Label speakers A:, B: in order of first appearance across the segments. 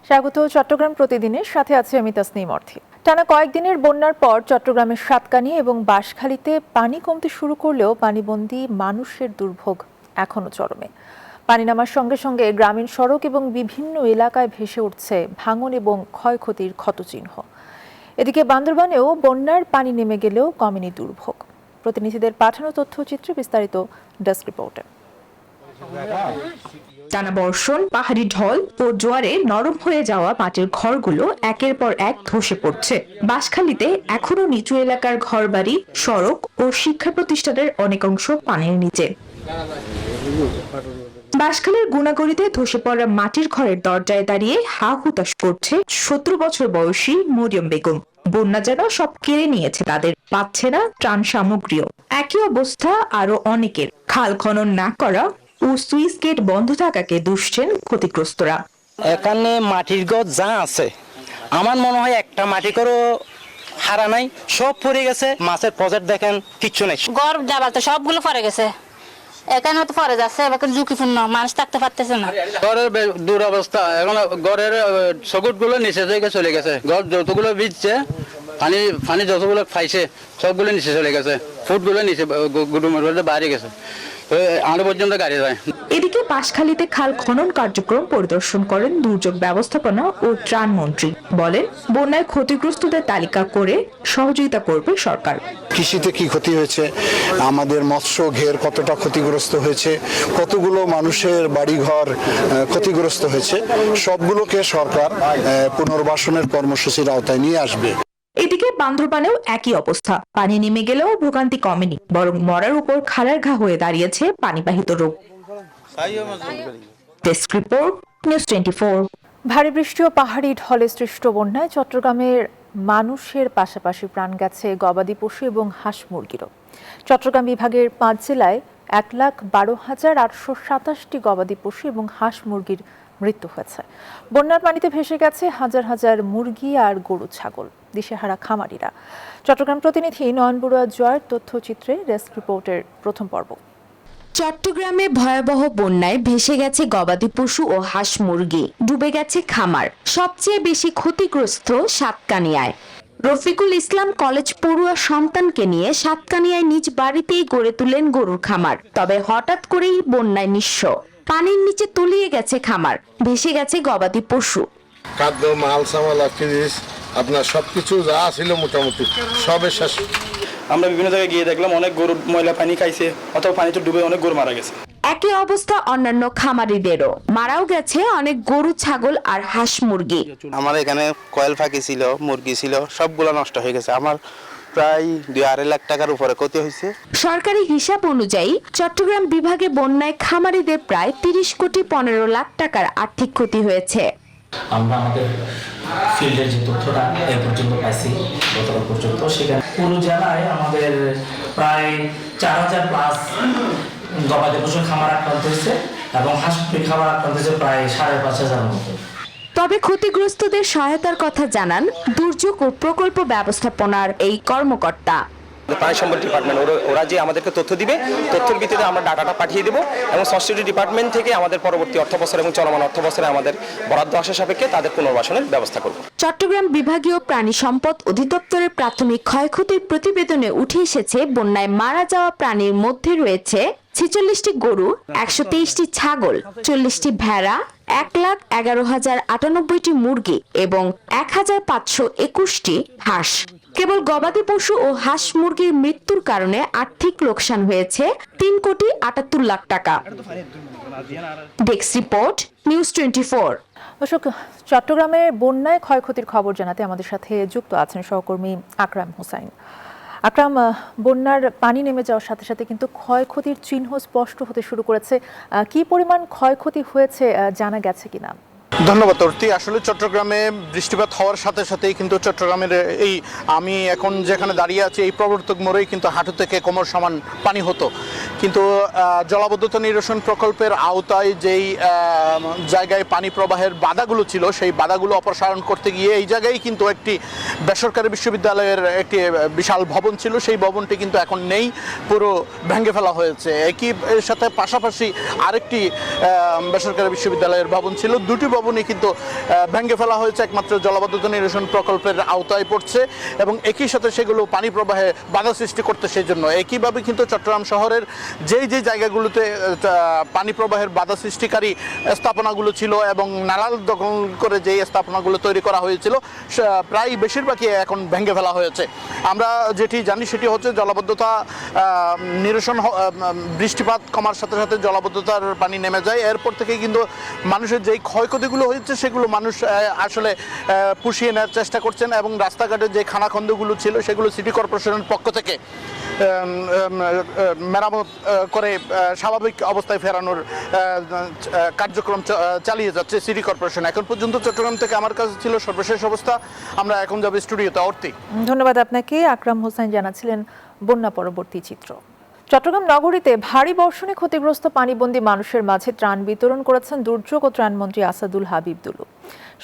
A: স্বাগত চট্টগ্রাম প্রতিদিনের সাথে আছে আমি তাসনিম অর্থী। টানা কয়েকদিনের বন্যার পর চট্টগ্রামের সাতকানিয়া এবং বাঁশখালীতে পানি কমতে শুরু করলেও পানিবন্দী মানুষের দুর্ভোগ এখনো চরমে। পানি নামার সঙ্গে সঙ্গে গ্রামীণ সড়ক এবং বিভিন্ন এলাকায় ভেসে উঠছে ভাঙন এবং ক্ষয়ক্ষতির ক্ষতচিহ্ন। এদিকে বান্দরবানেও বন্যার পানি নেমে গেলেও কমেনি দুর্ভোগ। প্রতিনিধিদের পাঠানো তথ্যচিত্রে বিস্তারিত ডেস্ক রিপোর্টে।
B: টানা বর্ষণ, পাহাড়ি ঢল ও জোয়ারে নরম হয়ে যাওয়া মাটির ঘরগুলো একের পর এক ধসে পড়ছে। বাঁশখালীতে এখনো নিচু এলাকার ঘরবাড়ি, সড়ক ও শিক্ষা প্রতিষ্ঠানের অনেক অংশ পানির নিচে। বাঁশখালীর গুণাগড়িতে ধসে পড়া মাটির ঘরের দরজায় দাঁড়িয়ে হা হুতাশ করছে 17 বছর বয়সী মরিয়ম বেগম। বন্যা যেন সব কেড়ে নিয়েছে তাদের, পাচ্ছে না ত্রাণ সামগ্রীও। একই অবস্থা আরো অনেকের। খাল খনন না করা ও সুইচ গেট বন্ধ থাকাকে দুষছেন ক্ষতিগ্রস্তরা।
C: এখানে মাটির ঘর যা আছে, আমার মনে হয় একটা মাটি করো হারা নাই, সব পড়ে গেছে। মাছের প্রজেক্ট দেখেন, কিচ্ছু নাই।
D: ঘর যাবার তো সবগুলো পড়ে গেছে, এখানে তো পড়ে যাচ্ছে, এবার ঝুঁকিপূর্ণ, মানুষ থাকতে পারতেছে না।
C: ঘরের দুরবস্থা, এখন ঘরের সকট গুলো নিচে থেকে চলে গেছে। ঘর যতগুলো ভিজছে, পানি যতগুলো পাইছে সবগুলো নিচে চলে গেছে। ফুটগুলো নিচে গুডুমের বাইরে গেছে, আরো পর্যন্ত গাড়ি যায়।
B: এদিকে বাঁশখালীতে খাল খনন কার্যক্রম পরিদর্শন করেন দুর্যোগ ব্যবস্থাপনা ও ত্রাণ মন্ত্রী। বলেন, বন্যায় ক্ষতিগ্রস্তদের তালিকা করে সহযোগিতা করবে সরকার।
E: কৃষিতে কি ক্ষতি হয়েছে, আমাদের মৎস্য ঘের কতটা ক্ষতিগ্রস্ত হয়েছে, কতগুলো মানুষের বাড়িঘর ক্ষতিগ্রস্ত হয়েছে, সবগুলোকে সরকার পুনর্বাসনের কর্মসূচির আওতায় নিয়ে আসবে।
B: এদিকে বান্দরবানেও একই অবস্থা। পানি নেমে গেলেও ভোগান্তি কমেনি, বরং মরার উপর খালের ঘা হয়ে দাঁড়িয়েছে পানিবাহিত রোগ। Desk report, news 24।
A: ভারী বৃষ্টি ও পাহাড়ি ঢলে সৃষ্ট বন্যায় চট্টগ্রামের মানুষের পাশাপাশি প্রাণ গেছে গবাদি পশু এবং হাঁস মুরগিরও। চট্টগ্রাম বিভাগের 5 জেলায় 1,12,827টি গবাদি পশু এবং হাঁস মুরগির মৃত্যু হয়েছে। বন্যার পানিতে ভেসে গেছে হাজার হাজার মুরগি আর গরু ছাগল, দিশেহারা খামারিরা। চট্টগ্রাম প্রতিনিধি নয়ন বড়ুয়া জয়ের তথ্যচিত্রে ডেস্ক রিপোর্টের প্রথম পর্ব।
B: চট্টগ্রামে ভয়াবহ বন্যায় ভেসে গেছে গবাদি পশু ও হাঁস মুরগি, ডুবে গেছে খামার। সবচেয়ে বেশি ক্ষতিগ্রস্ত সাতকানিয়ায়। রফিকুল ইসলাম কলেজ পড়ুয়া সন্তানকে নিয়ে সাতকানিয়ায় নিজ বাড়িতেই গড়ে তুলেন গরুর খামার। তবে হঠাৎ করেই বন্যায় নিঃস্ব, পানির নিচে তলিয়ে গেছে খামার, ভেসে গেছে গবাদি পশু।
F: খাদ্য, মাল সামাল, ফ্রিজ, আপনার সবকিছু যা ছিল মোটামুটি সবে শেষ।
C: আমরা বিভিন্ন জায়গায় গিয়ে দেখলাম অনেক গরু ময়লা পানি খাইছে, অথবা পানিতে ডুবে অনেক গরু মারা গেছে।
B: একই অবস্থা অন্যান্য খামারিদেরও, মারাও গেছে অনেক গরু, ছাগল আর হাঁস মুরগি।
G: আমার এখানে কয়েল ফাঁকি ছিল, মুরগি ছিল, সবগুলো নষ্ট হয়ে গেছে। আমার প্রায় 2-2.5 লাখ টাকার উপরে ক্ষতি হয়েছে।
B: সরকারি হিসাব অনুযায়ী চট্টগ্রাম বিভাগে বন্যায় খামারিদের প্রায় 30,15,00,000 টাকার আর্থিক ক্ষতি হয়েছে।
H: আমরা আমাদের ফিল্ডের যে তথ্যটা এ পর্যন্ত পাইছি, গতকাল পর্যন্ত, সেখানে পুরো জেলায় আমাদের প্রায় 4,000+ গবাদি পশুর খামার আক্রান্ত হয়েছে এবং হাঁস মুরগির খামার আক্রান্ত হয়েছে প্রায় 5,500 মতো।
B: তবে ক্ষতিগ্রস্তদের সহায়তার কথা জানান দুর্যোগ ও প্রকল্প ব্যবস্থাপনার এই কর্মকর্তা।
I: পানি সম্পদ ডিপার্টমেন্ট ওরা যে আমাদেরকে তথ্য দিবে, তথ্যের ভিত্তিতে আমরা ডাটাটা পাঠিয়ে দেবো এবং সংশ্লিষ্ট ডিপার্টমেন্ট থেকে আমাদের পরবর্তী অর্থবছর এবং চলমান অর্থবছরে আমাদের বরাদ্দ আসার সাপেক্ষে তাদের পুনর্বাসনের ব্যবস্থা করব।
B: চট্টগ্রাম বিভাগীয় প্রাণী সম্পদ অধিদপ্তরের প্রাথমিক ক্ষয়ক্ষতির প্রতিবেদনে উঠে এসেছে, বন্যায় মারা যাওয়া প্রাণীর মধ্যে রয়েছে 46টি গরু, 123টি ছাগল, 40টি ভেড়া, 1,11,098টি মুরগি এবং 1,521টি হাঁস। কেবল গবাদি পশু ও হাঁস মুরগির মৃত্যুর কারণে আর্থিক লোকসান হয়েছে 3,78,00,000 টাকা। Desk report, news 24।
A: দর্শক, চট্টগ্রামের বন্যায় ক্ষয়ক্ষতির খবর জানাতে আমাদের সাথে যুক্ত আছেন সহকর্মী আকরাম হোসাইন। আকরাম, বন্যার পানি নেমে যাওয়ার সাথে সাথে কিন্তু ক্ষয়ক্ষতির চিহ্ন স্পষ্ট হতে শুরু করেছে। কি পরিমাণ ক্ষয়ক্ষতি হয়েছে জানা গেছে কিনা?
E: ধন্যবাদ অর্থী। আসলে চট্টগ্রামে বৃষ্টিপাত হওয়ার সাথে সাথেই কিন্তু চট্টগ্রামের এই আমি এখন যেখানে দাঁড়িয়ে আছি এই প্রবর্তক মোড়েই কিন্তু হাঁটু থেকে কোমর সমান পানি হতো, কিন্তু জলাবদ্ধতা নিরসন প্রকল্পের আওতায় যেই জায়গায় পানি প্রবাহের বাধাগুলো ছিল সেই বাধাগুলো অপসারণ করতে গিয়ে এই জায়গায় কিন্তু একটি বেসরকারি বিশ্ববিদ্যালয়ের একটি বিশাল ভবন ছিল, সেই ভবনটি কিন্তু এখন নেই, পুরো ভেঙে ফেলা হয়েছে। একই সাথে পাশাপাশি আরেকটি বেসরকারি বিশ্ববিদ্যালয়ের ভবন ছিল, দুটি ভবন স্থাপনই কিন্তু ভেঙে ফেলা হয়েছে, একমাত্র জলাবদ্ধতা নিরসন প্রকল্পের আওতায় পড়ছে এবং একই সাথে সেগুলো পানি প্রবাহে বাধা সৃষ্টি করতে সেই জন্য। একইভাবে কিন্তু চট্টগ্রাম শহরের যেই জায়গাগুলোতে পানি প্রবাহের বাধা সৃষ্টিকারী স্থাপনাগুলো ছিল এবং নালাল দখল করে যে স্থাপনাগুলো তৈরি করা হয়েছিল প্রায় বেশিরভাগই এখন ভেঙে ফেলা হয়েছে। আমরা যেটি জানি সেটি হচ্ছে জলাবদ্ধতা নিরসন, বৃষ্টিপাত কমার সাথে সাথে জলাবদ্ধতার পানি নেমে যায়। এরপর থেকে কিন্তু মানুষের যেই ক্ষয়ক্ষতিগুলো হয়েছে সেগুলো মানুষ আসলে পুষিয়ে নেওয়ার চেষ্টা করছেন এবং রাস্তাঘাটের যে খানাখন্দগুলো ছিল সেগুলো সিটি কর্পোরেশনের পক্ষ থেকে মেরামত করে স্বাভাবিক অবস্থায় ফেরানোর কার্যক্রম চালিয়ে যাচ্ছে সিটি কর্পোরেশন। এখন পর্যন্ত চট্টগ্রাম থেকে আমার কাছে ছিল সর্বশেষ অবস্থা। আমরা এখন যাব স্টুডিওতে। অর্তি,
A: ধন্যবাদ আপনাকে। আকরাম হোসেন জানাচ্ছিলেন বন্যা পরবর্তী চিত্র। চট্টগ্রাম নগরীতে ভারী বর্ষণে ক্ষতিগ্রস্ত পানিবন্দী মানুষের মাঝে ত্রাণ বিতরণ করেছেন দুর্যোগ ও ত্রাণমন্ত্রী আসাদুল হাবিব দুলু।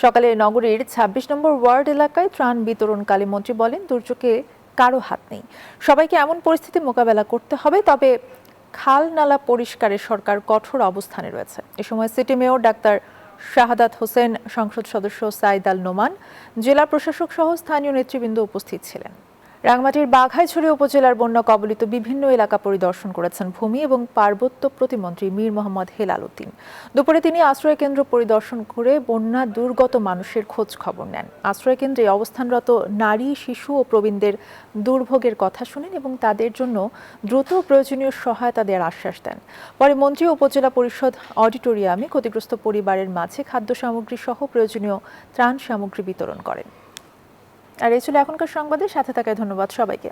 A: সকালে নগরীর ২৬ নম্বর ওয়ার্ড এলাকায় ত্রাণ বিতরণকালে মন্ত্রী বলেন, দুর্যোগে কারো হাত নেই, সবাইকে এমন পরিস্থিতি মোকাবেলা করতে হবে, তবে খাল নালা পরিষ্কারে সরকার কঠোর অবস্থানে রয়েছে। এ সময় city mayor doctor Shahadat Hossain, সংসদ সদস্য সাইদ আল নোমান, জেলা প্রশাসক সহ স্থানীয় নেতৃবৃন্দ উপস্থিত ছিলেন। রাঙ্গামাটির বাঘাইছড়ি উপজেলার বন্যা কবলিত বিভিন্ন এলাকা পরিদর্শন করেছেন ভূমি এবং পার্বত্য প্রতিমন্ত্রী মীর মোহাম্মদ হেলাল উদ্দিন। দুপুরে তিনি আশ্রয় কেন্দ্র পরিদর্শন করে বন্যা দুর্গত মানুষের খোঁজ খবর নেন। আশ্রয় কেন্দ্রে অবস্থানরত নারী, শিশু ও প্রবীণদের দুর্ভোগের কথা শুনেন এবং তাদের জন্য দ্রুত প্রয়োজনীয় সহায়তা দেওয়ার আশ্বাস দেন। পরে মন্ত্রী উপজেলা পরিষদ অডিটোরিয়ামে ক্ষতিগ্রস্ত পরিবারের মাঝে খাদ্য সামগ্রী সহ প্রয়োজনীয় ত্রাণ সামগ্রী বিতরণ করেন। আর এই ছিল এখনকার সংবাদের সাথে থাকায় ধন্যবাদ সবাইকে।